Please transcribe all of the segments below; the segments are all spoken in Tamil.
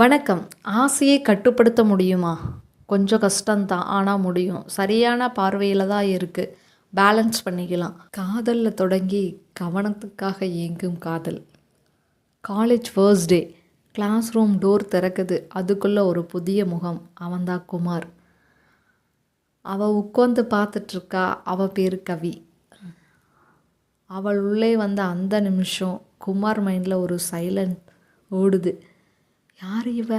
வணக்கம். ஆசையை கட்டுப்படுத்த முடியுமா? கொஞ்சம் கஷ்டம்தான். ஆனால் முடியும். சரியான பார்வையில் தான் இருக்குது. பேலன்ஸ் பண்ணிக்கலாம். காதலில் தொடங்கி கவனத்துக்காக ஏங்கும் காதல். College first day. Class room door திறக்குது. அதுக்குள்ளே ஒரு புதிய முகம். அவன்தான் குமார். அவள் உட்காந்து பார்த்துட்ருக்கா. அவள் பேர் கவி. அவள் உள்ளே வந்த அந்த நிமிஷம் குமார் மைண்டில் ஒரு சைலண்ட் ஓடுது. யார் இவ?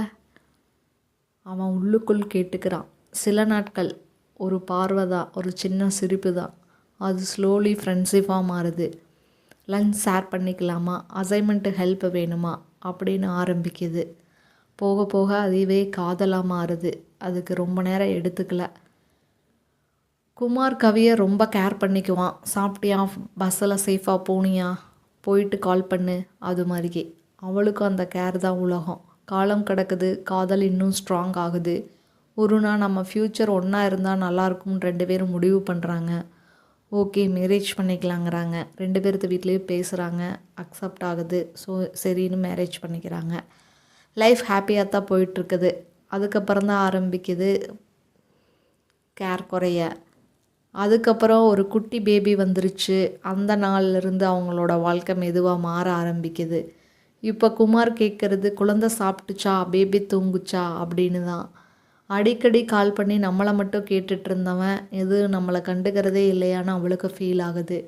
அவன் உள்ளுக்குள் கேட்டுக்கிறான். சில நாட்கள் ஒரு பார்வை தான், ஒரு சின்ன சிரிப்பு தான். அது ஸ்லோலி ஃப்ரெண்ட்ஷிப்பாக மாறுது. லஞ்ச் ஷேர் பண்ணிக்கலாமா, அசைன்மெண்ட்டு ஹெல்ப் வேணுமா அப்படின்னு ஆரம்பிக்குது. போக போக அதுவே காதலாக மாறுது. அதுக்கு ரொம்ப நேரம் எடுத்துக்கல. குமார் கவியை ரொம்ப கேர் பண்ணிக்குவான். சாப்பிட்டியா, பஸ்ஸில் சேஃபாக போனியா, போயிட்டு கால் பண்ணு, அது மாதிரியே. அவளுக்கும் அந்த கேர் தான் உலகம். காலம் கிடக்குது. காதல் இன்னும் ஸ்ட்ராங் ஆகுது. ஒரு நாள் நம்ம ஃப்யூச்சர் ஒன்றா இருந்தால் நல்லாயிருக்கும்னு 2 பேரும் முடிவு பண்ணுறாங்க. Okay, marriage பண்ணிக்கலாங்கிறாங்க. 2 பேர்த்து வீட்லேயும் பேசுகிறாங்க. அக்செப்ட் ஆகுது. ஸோ சரின்னு மேரேஜ் பண்ணிக்கிறாங்க. லைஃப் ஹாப்பியாக தான் போயிட்டுருக்குது. அதுக்கப்புறம் தான் ஆரம்பிக்குது கேர் குறைய. அதுக்கப்புறம் ஒரு குட்டி பேபி வந்துருச்சு. அந்த நாள்லேருந்து அவங்களோட வாழ்க்கை மெதுவாக மாற ஆரம்பிக்குது. இப்போ குமார் கேட்குறது குழந்தை சாப்பிட்டுச்சா, பேபி தூங்குச்சா அப்படின்னு தான். அடிக்கடி கால் பண்ணி நம்மளை மட்டும் கேட்டுட்டு இருந்தவன் எது நம்மளை கண்டுக்கிறதே இல்லையான்னு அவளுக்கு ஃபீல் ஆகுது.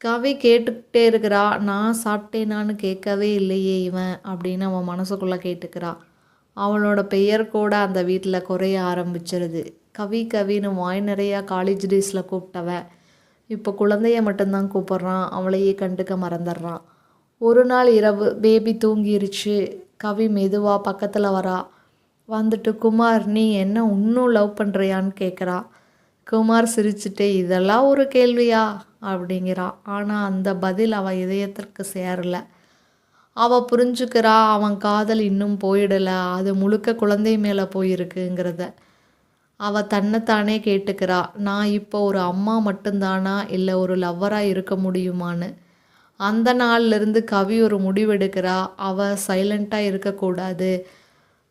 கவி கேட்டுக்கிட்டே இருக்கிறா. நான் சாப்பிட்டேனான்னு கேட்கவே இல்லையே இவன் அப்படின்னு அவன் மனசுக்குள்ளே கேட்டுக்கிறா. அவளோட பெயர் கூட அந்த வீட்டில் குறைய ஆரம்பிச்சிருது. கவி கவின்னு வாய் நிறையா காலேஜ் டேஸில் கூப்பிட்டவன் இப்போ குழந்தைய மட்டும்தான் கூப்பிட்றான். அவளையே கண்டுக்க மறந்துடுறான். ஒரு நாள் இரவு பேபி தூங்கிருச்சு. கவி மெதுவாக பக்கத்தில் வரா. வந்துட்டு குமார், நீ என்ன இன்னும் லவ் பண்ணுறியான்னு கேட்குறா. குமார் சிரிச்சுட்டே, இதெல்லாம் ஒரு கேள்வியா அப்படிங்கிறா. ஆனால் அந்த பதில் அவள் இதயத்திற்கு சேரலை. அவள் புரிஞ்சுக்கிறா அவன் காதல் இன்னும் போயிடலை. அது முழுக்க குழந்தை மேலே போயிருக்குங்கிறத. அவள் தன்னைத்தானே கேட்டுக்கிறா. நான் இப்போ ஒரு அம்மா மட்டும்தானா, இல்லை ஒரு லவ்வராக இருக்க முடியுமான்னு. அந்த நாள்லேருந்து கவி ஒரு முடிவெடுக்கிறா. அவள் சைலண்ட்டாக இருக்கக்கூடாது.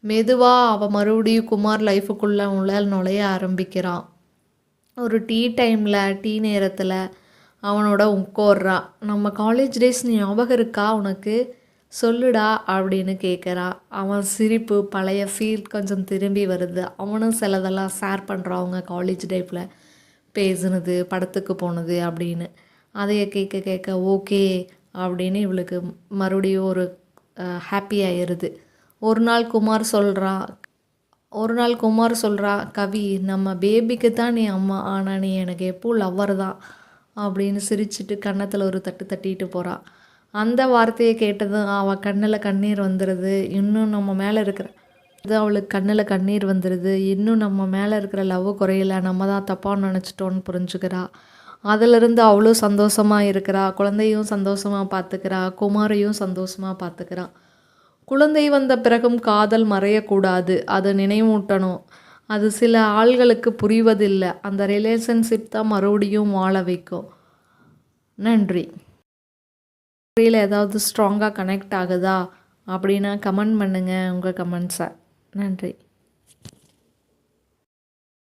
மெதுவாக அவள் மறுபடியும் குமார் லைஃபுக்குள்ளே நுழைய ஆரம்பிக்கிறான். ஒரு டீ நேரத்தில் அவனோட உட்கார்றான். நம்ம காலேஜ் டேஸ் ஞாபகம் இருக்கா உனக்கு, சொல்லுடா அப்படின்னு கேட்குறா. அவன் சிரிப்பு, பழைய ஃபீல் கொஞ்சம் திரும்பி வருது. அவனும் சிலதெல்லாம் ஷேர் பண்ணுறான். அவங்க காலேஜ் லைஃப்பில் பேசுனது, படத்துக்கு போனது அப்படின்னு. அதைய கேட்க கேட்க ஓகே அப்படின்னு இவளுக்கு மறுபடியும் ஒரு ஹாப்பி ஆயிடுது. ஒரு நாள் குமார் சொல்கிறா, கவி, நம்ம பேபிக்கு தான் நீ அம்மா, ஆனால் நீ எனக்கு எப்போ லவ்வர் தான் அப்படின்னு சிரிச்சுட்டு கன்னத்தில் ஒரு தட்டு தட்டிட்டு போகிறா. அந்த வார்த்தையை கேட்டதும் அவள் கண்ணில் கண்ணீர் வந்துடுது. இன்னும் நம்ம மேலே இருக்கிற அவளுக்கு கண்ணில் கண்ணீர் வந்துடுது. இன்னும் நம்ம மேலே இருக்கிற லவ் குறையல, நம்ம தான் தப்பாக நினச்சிட்டோன்னு புரிஞ்சுக்கிறா. அதிலிருந்து அவளும் சந்தோஷமாக இருக்கிறா. குழந்தையும் சந்தோஷமாக பார்த்துக்கிறா. குமாரையும் சந்தோஷமாக பார்த்துக்கிறா. குழந்தை வந்த பிறகும் காதல் மறையக்கூடாது. அதை நினைவூட்டணும். அது சில ஆள்களுக்கு புரிவதில்லை. அந்த ரிலேஷன்ஷிப் தான் மறுபடியும் வாழ வைக்கும். நன்றி. ஏதாவது ஸ்ட்ராங்காக கனெக்ட் ஆகுதா அப்படின்னா கமெண்ட் பண்ணுங்கள் உங்கள் கமெண்ட்ஸை. நன்றி.